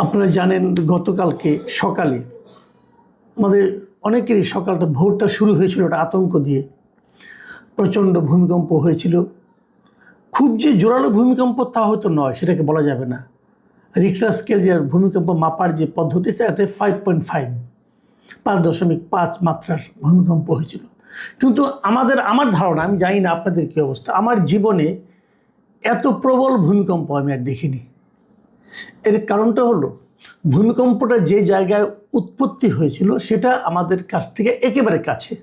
আপনারা জানেন গতকালকে সকালে আমাদের অনেকেরই সকালটা ভোরটা শুরু হয়েছিল একটা আতঙ্ক দিয়ে। প্রচণ্ড ভূমিকম্প হয়েছিল। খুব যে জোরালো ভূমিকম্প তা হয়তো নয়, সেটাকে বলা যাবে না। রিক্টার স্কেল যে ভূমিকম্প মাপার যে পদ্ধতি তাতে 5.5 5.5 মাত্রার ভূমিকম্প হয়েছিল। কিন্তু আমার ধারণা, আমি জানি না আপনাদের কী অবস্থা, আমার জীবনে এত প্রবল ভূমিকম্প আমি আর দেখিনি। এর কারণটা হলো ভূমিকম্পটা যে জায়গায় উৎপত্তি হয়েছিল সেটা আমাদের কাছ থেকে একেবারে কাছে।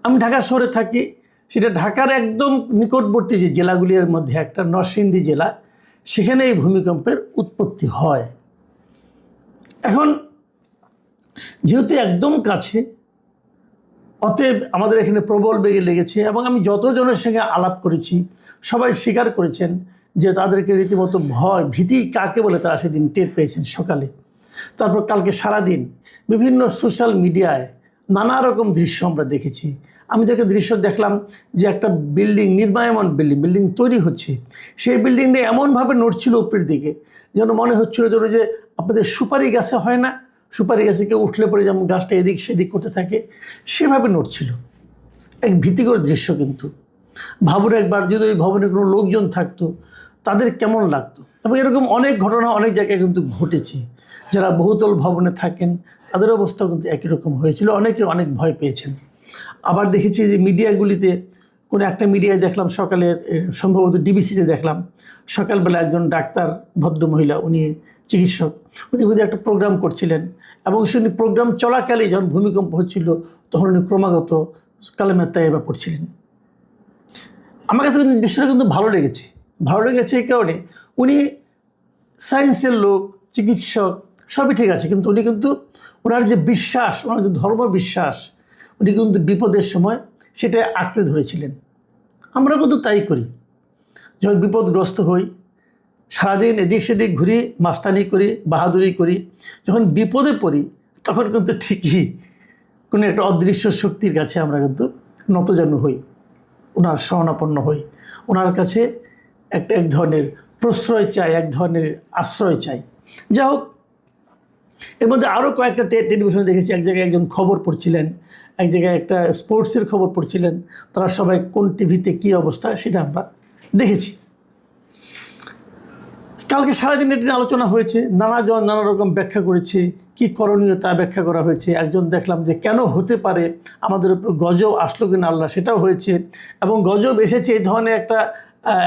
আমি ঢাকা শহরে থাকি, সেটা ঢাকার একদম নিকটবর্তী যে জেলাগুলির মধ্যে একটা নরসিংদী জেলা, সেখানে এই ভূমিকম্পের উৎপত্তি হয়। এখন যেহেতু একদম কাছে, অতএব আমাদের এখানে প্রবল বেগে লেগেছে এবং আমি যতজনের সঙ্গে আলাপ করেছি সবাই স্বীকার করেছেন যে তাদেরকে রীতিমতো ভয় ভীতি কাকে বলে তারা সেদিন টের পেয়েছেন সকালে। তারপর কালকে সারাদিন বিভিন্ন সোশ্যাল মিডিয়ায় নানা রকম দৃশ্য আমরা দেখেছি। আমি যখন দৃশ্য দেখলাম যে একটা বিল্ডিং, নির্মায়মান বিল্ডিং তৈরি হচ্ছে, সেই বিল্ডিংটা এমনভাবে নড়ছিল উপরের দিকে যেন মনে হচ্ছিল যেন যে আপনাদের সুপারি গাছে হয় না, সুপারি গাছে কেউ উঠলে পরে যেমন গাছটা এদিক সেদিক করতে থাকে, সেভাবে নড়ছিল। এক ভীতিকর দৃশ্য। কিন্তু ভাবুন একবার, যদি ওই ভবনে কোনো লোকজন থাকতো তাদের কেমন লাগতো। এবং এরকম অনেক ঘটনা অনেক জায়গায় কিন্তু ঘটেছে। যারা বহুতল ভবনে থাকেন তাদের অবস্থাও কিন্তু একই রকম হয়েছিল, অনেকে অনেক ভয় পেয়েছেন। আবার দেখেছি যে মিডিয়াগুলিতে, কোনো একটা মিডিয়ায় দেখলাম সকালে, সম্ভবত ডিবিসিতে দেখলাম, সকালবেলা একজন ডাক্তার ভদ্রমহিলা, উনি চিকিৎসক, উনি বোধহয় একটা প্রোগ্রাম করছিলেন এবং সেই প্রোগ্রাম চলাকালে যখন ভূমিকম্প হচ্ছিল তখন উনি ক্রমাগত কালেমা তাইয়্যিবা পড়ছিলেন। আমার কাছে কিন্তু দৃশ্যটা কিন্তু ভালো লেগেছে এই কারণে, উনি সায়েন্সের লোক, চিকিৎসক, সবই ঠিক আছে, কিন্তু উনি কিন্তু ওনার যে বিশ্বাস, ওনার যে ধর্ম বিশ্বাস, উনি কিন্তু বিপদের সময় সেটা আঁকড়ে ধরেছিলেন। আমরা কিন্তু তাই করি। যখন বিপদগ্রস্ত হই, সারাদিন এদিক সেদিক ঘুরি, মাস্তানি করি, বাহাদুরি করি, যখন বিপদে পড়ি তখন কিন্তু ঠিকই কোনো একটা অদৃশ্য শক্তির কাছে আমরা কিন্তু নতজানু হই, ওনার শরণাপন্ন হই, ওনার কাছে এক ধরনের প্রশ্রয় চাই, এক ধরনের আশ্রয় চাই। যা হোক, এর মধ্যে আরও কয়েকটা টেলিভিশনে দেখেছি, এক জায়গায় একজন খবর পড়ছিলেন, এক জায়গায় একটা স্পোর্টসের খবর পড়ছিলেন, তারা সবাই কোন টিভিতে কী অবস্থা সেটা আমরা দেখেছি। কালকে সারাদিন এটা নিয়ে আলোচনা হয়েছে, নানা রকম ব্যাখ্যা করেছে, কি করণীয় তা ব্যাখ্যা করা হয়েছে। একজন দেখলাম যে কেন হতে পারে, আমাদের উপর গজব আসলো কিনা আল্লাহ, সেটাও হয়েছে। এবং গজব এসেছে এই ধরনের একটা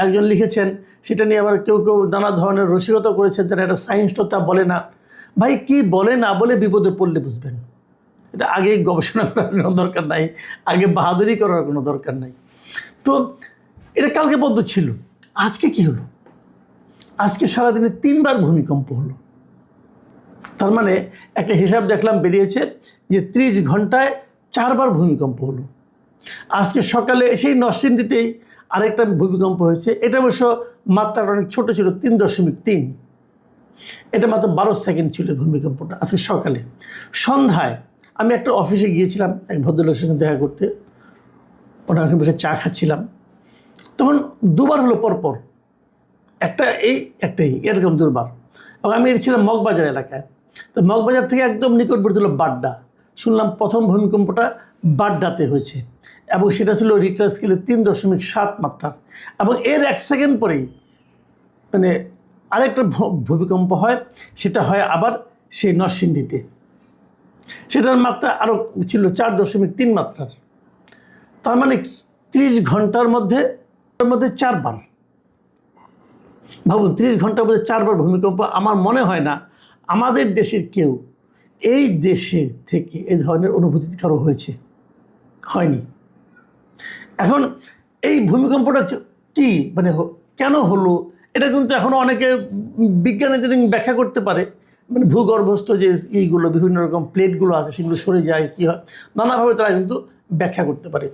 একজন লিখেছেন, সেটা নিয়ে আবার কেউ নানা ধরনের রসিকতা করেছেন, তারা এটা সায়েন্স তো তা বলে না। ভাই, কি বলে না বলে বিপদে পড়লে বুঝবেন। এটা আগে গবেষণা করার কোনো দরকার নাই, আগে বাহাদুরি করার কোনো দরকার নাই। তো এটা কালকে পর্যন্ত ছিল। আজকে কি হলো? আজকে সারাদিনে 3 বার ভূমিকম্প হলো। তার মানে একটা হিসাব দেখলাম বেরিয়েছে যে 30 ঘন্টায় 4 বার ভূমিকম্প হলো। আজকে সকালে সেই নরসিংদীতেই আরেকটা ভূমিকম্প হয়েছে। এটা অবশ্য মাত্রাটা অনেক ছোটো ছিল, 3.3। এটা মাত্র 12 সেকেন্ড ছিল ভূমিকম্পটা আজকে সকালে। সন্ধ্যায় আমি একটা অফিসে গিয়েছিলাম এক ভদ্রলোকের সঙ্গে দেখা করতে, ওনার বসে চা খাচ্ছিলাম, তখন 2 বার হলো পরপর, একটাই এরকম 2 বার। এবং আমি ছিলাম মগবাজার এলাকায়। তো মগবাজার থেকে একদম নিকটবর্তী হলো বাড্ডা। শুনলাম প্রথম ভূমিকম্পটা বাড্ডাতে হয়েছে এবং সেটা ছিল রিক্টার স্কেলে 3.7 মাত্রার। এবং এর 1 সেকেন্ড পরেই মানে আরেকটা ভূমিকম্প হয়, সেটা হয় আবার সেই নরসিংদীতে। সেটার মাত্রা আরও ছিল 4.3 মাত্রার। তার মানে 30 ঘন্টার মধ্যে 4 বার। ভাবুন, 30 ঘন্টার মধ্যে 4 বার ভূমিকম্প। আমার মনে হয় না আমাদের দেশের কেউ এই দেশে থেকে এই ধরনের অনুভূতি কারো হয়নি। এখন এই ভূমিকম্পটা কি মানে কেন হলো, এটা কিন্তু এখনও অনেকে বিজ্ঞানীদের ব্যাখ্যা করতে পারে। মানে ভূগর্ভস্থ যে এইগুলো বিভিন্ন রকম প্লেটগুলো আছে সেগুলো সরে যায়, কী হয়, নানাভাবে তারা কিন্তু ব্যাখ্যা করতে পারে।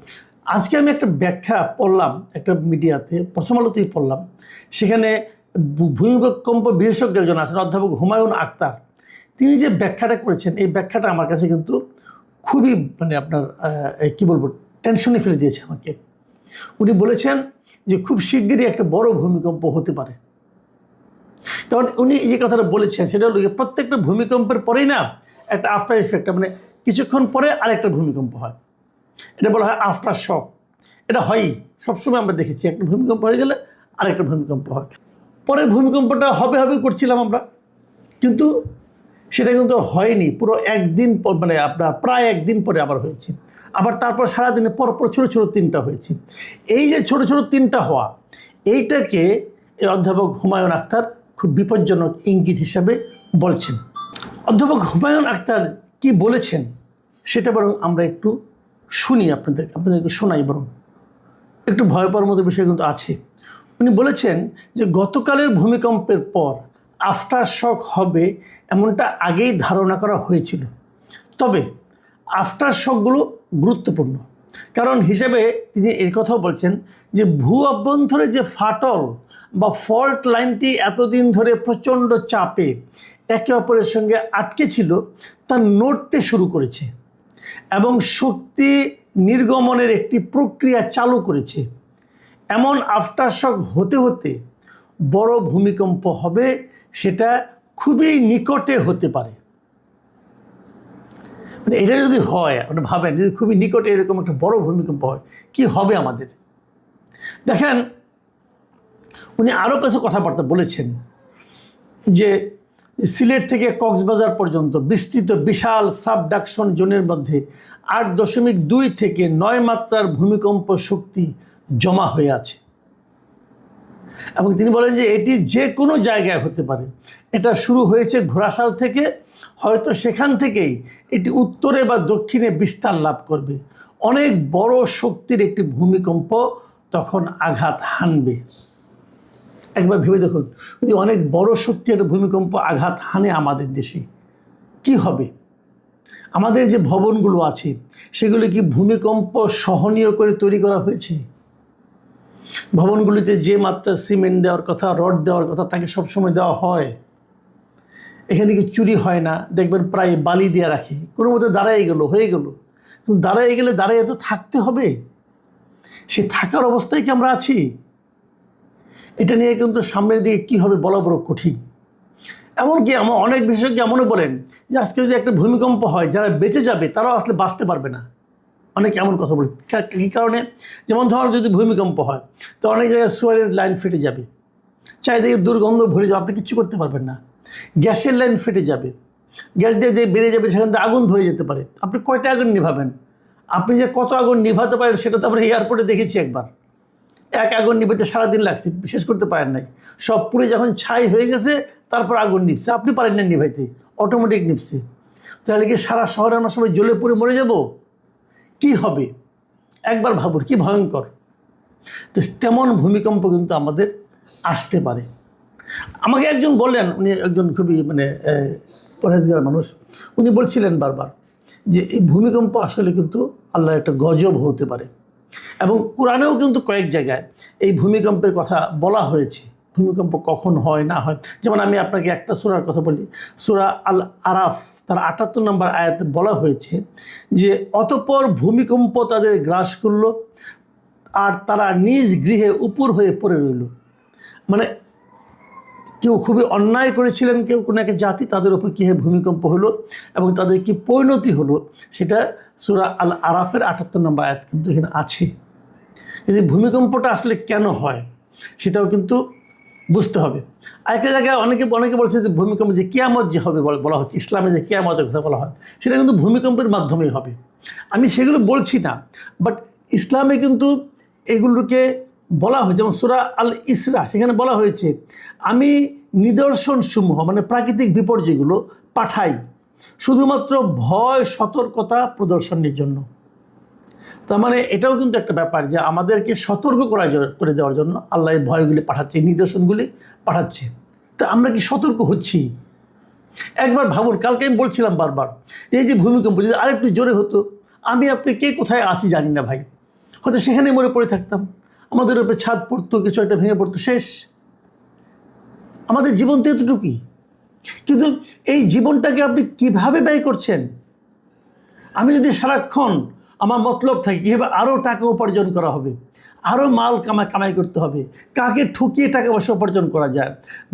আজকে আমি একটা ব্যাখ্যা পড়লাম একটা মিডিয়াতে, প্রথম আলোতেই পড়লাম। সেখানে ভূমিকম্প বিশেষজ্ঞ একজন আছেন, অধ্যাপক হুমায়ুন আক্তার। তিনি যে ব্যাখ্যাটা করেছেন, এই ব্যাখ্যাটা আমার কাছে কিন্তু খুবই মানে আপনার কী বলবো, টেনশনে ফেলে দিয়েছে আমাকে। উনি বলেছেন যে খুব শিগগিরই একটা বড় ভূমিকম্প হতে পারে। কারণ উনি যে কথাটা বলেছেন সেটা হলো প্রত্যেকটা ভূমিকম্পের পরেই না একটা আফটার ইফেক্ট, মানে কিছুক্ষণ পরে আরেকটা ভূমিকম্প হয়, এটা বলা হয় আফটার শক। এটা হয়ই, সবসময় আমরা দেখেছি একটা ভূমিকম্প হয়ে গেলে আরেকটা ভূমিকম্প হয়। পরের ভূমিকম্পটা হবে হবে করছিলাম আমরা, কিন্তু সেটা কিন্তু হয়নি। পুরো একদিন পর, মানে আপনার প্রায় একদিন পরে আবার হয়েছে, আবার তারপর সারাদিনে পরপর ছোটো ছোটো 3টা হয়েছে। এই যে ছোটো ছোটো 3টা হওয়া, এইটাকে এই অধ্যাপক হুমায়ুন আখতার খুব বিপজ্জনক ইঙ্গিত হিসাবে বলছেন। অধ্যাপক হুমায়ুন আখতার কি বলেছেন সেটা বরং আমরা একটু শুনি, আপনাদেরকে শোনাই। বরং একটু ভয় পাওয়ার মতো বিষয় কিন্তু আছে। উনি বলেছেন যে গতকালের ভূমিকম্পের পর আফটার শক হবে এমনটা আগেই ধারণা করা হয়েছিল, তবে আফটার শকগুলো গুরুত্বপূর্ণ কারণ হিসেবে তিনি এই কথাও বলছেন যে ভূ অভ্যন্তরে যে ফাটল বা ফল্ট লাইনটি এতদিন ধরে প্রচণ্ড চাপে একে অপরের সঙ্গে আটকে ছিল তা নড়তে শুরু করেছে এবং শক্তি নির্গমনের একটি প্রক্রিয়া চালু করেছে। এমন আফটার শক হতে হতে বড় ভূমিকম্প হবে, সেটা খুবই নিকটে হতে পারে। মানে এটা যদি হয়, আপনি ভাবেন যদি খুবই নিকটে এরকম একটা বড় ভূমিকম্প হয়, কি হবে আমাদের। দেখেন, উনি আরও কিছু কথাবার্তা বলেছেন যে সিলেট থেকে কক্সবাজার পর্যন্ত বিস্তৃত বিশাল সাবডাকশন জোনের মধ্যে 8.2 থেকে 9 মাত্রার ভূমিকম্প শক্তি জমা হয়ে আছে এবং তিনি বলেন যে এটি যে কোনো জায়গায় হতে পারে। এটা শুরু হয়েছে ঘোড়াশাল থেকে, হয়তো সেখান থেকেই এটি উত্তরে বা দক্ষিণে বিস্তার লাভ করবে। অনেক বড় শক্তির একটি ভূমিকম্প তখন আঘাত হানবে। একবার ভেবে দেখুন, যদি অনেক বড় শক্তির একটা ভূমিকম্প আঘাত হানে আমাদের দেশে, কি হবে? আমাদের যে ভবনগুলো আছে সেগুলো কি ভূমিকম্প সহনীয় করে তৈরি করা হয়েছে? ভবনগুলিতে যে মাত্রা সিমেন্ট দেওয়ার কথা, রড দেওয়ার কথা, তাকে সবসময় দেওয়া হয়? এখানে কি চুরি হয় না? দেখবেন প্রায় বালি দিয়ে রাখি, কোনো মতো দাঁড়াই গেল, হয়ে গেল। কিন্তু দাঁড়াই গেলে দাঁড়াইয়ে তো থাকতে হবে, সে থাকার অবস্থায় কি আমরা আছি? এটা নিয়ে কিন্তু সামনের দিকে কী হবে বলা বড় কঠিন। এমনকি আমার অনেক বিশেষজ্ঞ এমনও বলেন যে আজকে যদি একটা ভূমিকম্প হয়, যারা বেঁচে যাবে তারাও আসলে বাঁচতে পারবে না। অনেকে এমন কথা বলে। কী কারণে? যেমন ধর যদি ভূমিকম্প হয় তো অনেক জায়গায় সুয়ারের লাইন ফেটে যাবে, চারিদিকে দুর্গন্ধ ভরে যাবে, আপনি কিচ্ছু করতে পারবেন না। গ্যাসের লাইন ফেটে যাবে, গ্যাস দিয়ে যে বেড়ে যাবে, সেখান থেকে আগুন ধরে যেতে পারে। আপনি কয়টা আগুন নিভাবেন? আপনি যে কত আগুন নিভাতে পারেন সেটা তো আমরা এয়ারপোর্টে দেখেছি একবার। এক আগুন নিভাতে সারাদিন লাগছে, শেষ করতে পারেন নাই। সব পুড়ে যখন ছাই হয়ে গেছে তারপর আগুন নিভছে, আপনি পারেন না নিভাইতে, অটোমেটিক নিভছে। তাহলে কি সারা শহরে আমরা সবাই জ্বলে পুড়ে মরে যাব? কি হবে একবার ভাবুন, কি ভয়ঙ্কর। তো তেমন ভূমিকম্প কিন্তু আমাদের আসতে পারে। আমাকে একজন বললেন, উনি একজন খুবই পরহেজগার মানুষ, উনি বলছিলেন বারবার যে এই ভূমিকম্প আসলে কিন্তু আল্লাহর একটা গজব হতে পারে এবং কোরআনেও কিন্তু কয়েক জায়গায় এই ভূমিকম্পের কথা বলা হয়েছে। ভূমিকম্প কখন হয় না হয়, যেমন আমি আপনাকে একটা সূরার কথা বলি, সূরা আল আরাফ তার 78 নম্বর আয়াতে বলা হয়েছে যে অতঃপর ভূমিকম্প তাদের গ্রাস করল আর তারা নিজ গৃহে উপর হয়ে পড়ে রইল। মানে কেউ খুবই অন্যায় করেছিলেন, কেউ কোনো একটা জাতি, তাদের উপর কীভাবে ভূমিকম্প হলো এবং তাদের কি পরিণতি হলো, সেটা সূরা আল আরাফের 78 নম্বর আয়াত কিন্তু এখানে আছে। এই ভূমিকম্পটা আসলে কেন হয় সেটাও কিন্তু বুঝতে হবে। আরেকটা জায়গায় অনেকে বলছে যে ভূমিকম্প যে কিয়ামত যে হবে বলা হচ্ছে, ইসলামে যে কিয়ামতের কথা বলা হয় সেটা কিন্তু ভূমিকম্পের মাধ্যমেই হবে। আমি সেগুলো বলছি না, বাট ইসলামে কিন্তু এগুলোকে বলা হয়েছে। যেমন সূরা আল ইসরা, সেখানে বলা হয়েছে আমি নিদর্শনসমূহ মানে প্রাকৃতিক বিপর্যয়গুলো পাঠাই শুধুমাত্র ভয় সতর্কতা প্রদর্শনের জন্য। তার মানে এটাও কিন্তু একটা ব্যাপার যে আমাদেরকে সতর্ক করে দেওয়ার জন্য আল্লাহ এই ভয়গুলি পাঠাচ্ছে, নিদর্শনগুলি পাঠাচ্ছে। তা আমরা কি সতর্ক হচ্ছি? একবার ভাবুন, কালকে আমি বলছিলাম বারবার, এই যে ভূমিকম্প যদি আরেকটু জোরে হতো, আমি আপনি কে কোথায় আছি জানি না ভাই, হয়তো সেখানে মরে পড়ে থাকতাম, আমাদের উপরে ছাদ পড়তো, কিছু একটা ভেঙে পড়তো, শেষ। আমাদের জীবন তো এতটুকুই। কিন্তু এই জীবনটাকে আপনি কিভাবে ব্যয় করছেন? আমি যদি সারাক্ষণ আমার মতলব থাকে কীভাবে আরও টাকা উপার্জন করা হবে, আরও মাল কামাই করতে হবে, কাকে ঠকিয়ে টাকা পয়সা উপার্জন করা যায়,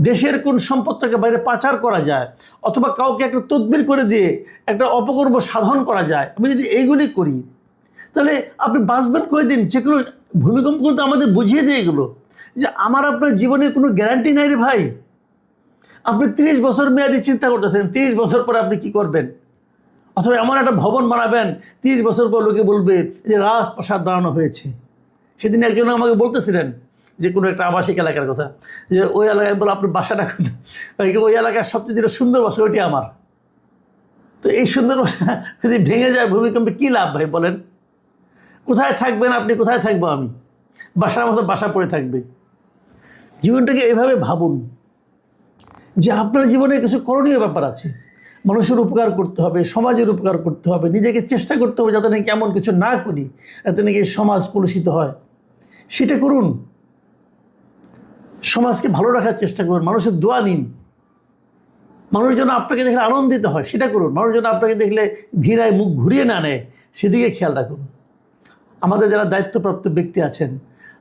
দেশের কোন সম্পদটাকে বাইরে পাচার করা যায়, অথবা কাউকে একটা তদবির করে দিয়ে একটা অপকর্ম সাধন করা যায়। আমি যদি এইগুলি করি তাহলে আপনি বাঁচবেন কয়দিন? যে কোনো ভূমিকম্প কিন্তু আমাদের বুঝিয়ে দিয়ে এগুলো যে আমার আপনার জীবনে কোনো গ্যারান্টি নাই রে ভাই। আপনি 30 বছর মেয়াদি চিন্তা করতেছেন, 30 বছর পরে আপনি কি করবেন? অথবা এমন একটা ভবন বানাবেন, 30 বছর পর লোকে বলবে যে রাজপ্রাসাদ বানানো হয়েছে। সেদিন একজন আমাকে বলতেছিলেন যে কোনো একটা আবাসিক এলাকার কথা, যে ওই এলাকায় বলে আপনার বাসাটা কোথায়, ওই এলাকার সবচেয়ে যেটা সুন্দর বাসা ওইটি আমার। তো এই সুন্দর বাসা যদি ভেঙে যায় ভূমিকম্পে কী লাভ ভাই বলেন? কোথায় থাকবেন আপনি, কোথায় থাকবো আমি? বাসার মতো বাসা পড়ে থাকবে। জীবনটাকে এভাবে ভাবুন যে আপনার জীবনে কিছু করণীয় ব্যাপার আছে। মানুষের উপকার করতে হবে, সমাজের উপকার করতে হবে, নিজেকে চেষ্টা করতে হবে যাতে নাকি এমন কিছু না করি যাতে নাকি সমাজ কলুষিত হয়। সেটা করুন, সমাজকে ভালো রাখার চেষ্টা করুন, মানুষের দোয়া নিন, মানুষ যেন আপনাকে দেখলে আনন্দিত হয় সেটা করুন, মানুষ যেন আপনাকে দেখলে ঘৃণায় মুখ ঘুরিয়ে না নেয় সেদিকে খেয়াল রাখুন। আমাদের যারা দায়িত্বপ্রাপ্ত ব্যক্তি আছেন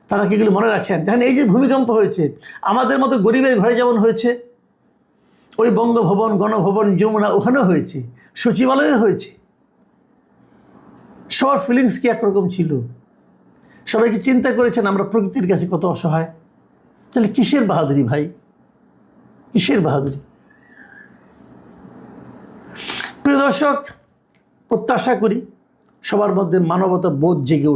তারা কি এগুলো মনে রাখেন? দেখেন এই যে ভূমিকম্প হয়েছে আমাদের মতো গরিবের ঘরে যেমন হয়েছে, ওই বঙ্গভবন, গণভবন, যমুনা ওখানেও হয়েছে, সচিবালয়ে হয়েছে। সবার ফিলিংস কি একরকম ছিল? সবাই কি চিন্তা করেছেন আমরা প্রকৃতির কাছে কত অসহায়? তাহলে কিসের বাহাদুরি ভাই, কিসের বাহাদুরি? প্রিয় দর্শক, প্রত্যাশা করি সবার মধ্যে মানবতা বোধ জেগে